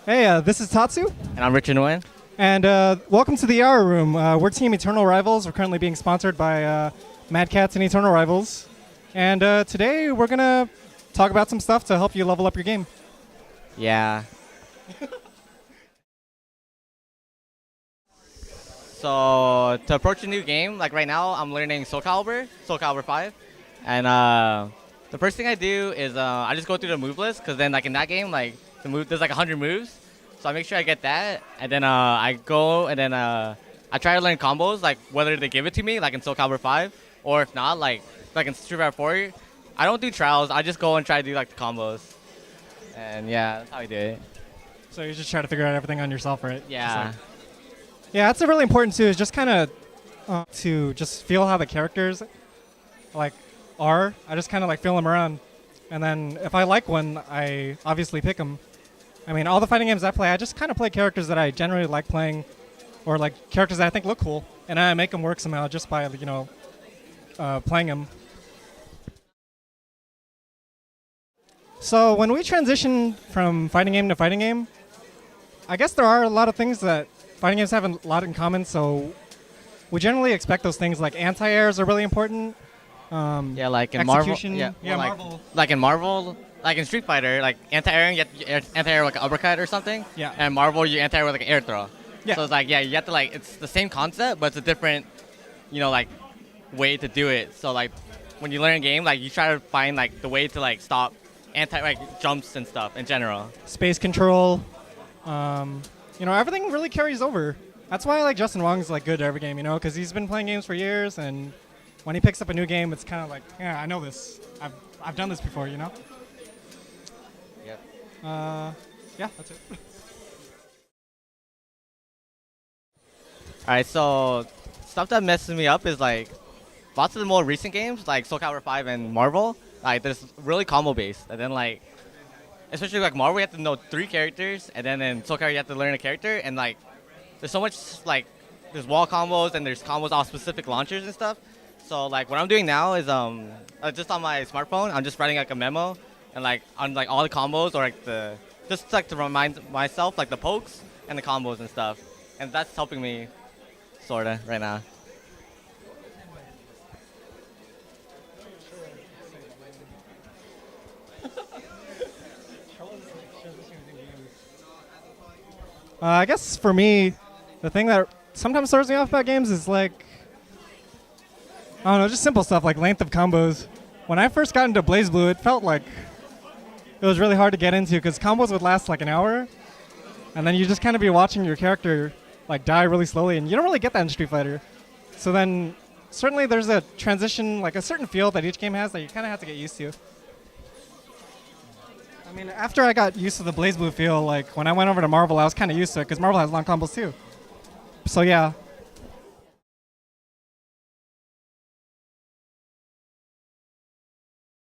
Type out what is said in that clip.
Hey, this is Tatsu, And I'm Richard Nguyen. and welcome to the Hour Room. We're Team Eternal Rivals. We're currently being sponsored by Mad Cats and Eternal Rivals. And today we're going to talk about some stuff to help you level up your game. Yeah. So to approach a new game, like right now, I'm learning Soul Calibur 5. And the first thing I do is I just go through the move list, because then like in that game, like there's like 100 moves. So I make sure I get that, and then I go and then I try to learn combos, like whether they give it to me, like in Soul Calibur 5, or if not, like in Street Fighter 4. I don't do trials. I just go and try to do like the combos. And yeah, that's how I do it. So you just try to figure out everything on yourself, right? Yeah. Yeah, that's really important too, is just kind of to just feel how the characters like are. I just kind of like feel them around. And then if I like one, I obviously pick them. I mean, all the fighting games I play, I just kind of play characters that I generally like playing, or like characters that I think look cool, and I make them work somehow just by, playing them. So when we transition from fighting game to fighting game, I guess there are a lot of things that fighting games have a lot in common, so we generally expect those things like anti-airs are really important. Yeah, like in execution, Marvel. Yeah, well, Marvel. Like in Marvel, like in Street Fighter, like anti-airing, you anti-air like an uppercut or something. Yeah. And Marvel, you anti-air with like an air throw. Yeah. So it's like, yeah, you have to like, it's the same concept, but it's a different, like way to do it. So like when you learn a game, like you try to find like the way to like stop jumps and stuff in general. Space control, everything really carries over. That's why like Justin Wong's like good at every game, because he's been playing games for years, and when he picks up a new game, it's kind of like, yeah, I know this. I've done this before, Yep. Yeah, that's it. Alright, so stuff that messes me up is like lots of the more recent games, like Soul Calibur 5 and Marvel, like there's really combo based, and then like especially like Marvel, you have to know 3 characters, and then in Soul Calibur you have to learn a character, and like there's so much like there's wall combos and there's combos off specific launchers and stuff. So like what I'm doing now is just on my smartphone, I'm just writing like a memo, and like on like all the combos, or like just like to remind myself like the pokes and the combos and stuff, and that's helping me sorta right now. I guess for me, the thing that sometimes throws me off about games is like, I don't know, just simple stuff like length of combos. When I first got into BlazBlue, it felt like it was really hard to get into because combos would last like an hour, and then you just kind of be watching your character like die really slowly, and you don't really get that in Street Fighter. So then certainly there's a transition, like a certain feel that each game has that you kind of have to get used to. I mean, after I got used to the BlazBlue feel, like when I went over to Marvel, I was kind of used to it because Marvel has long combos too. So yeah,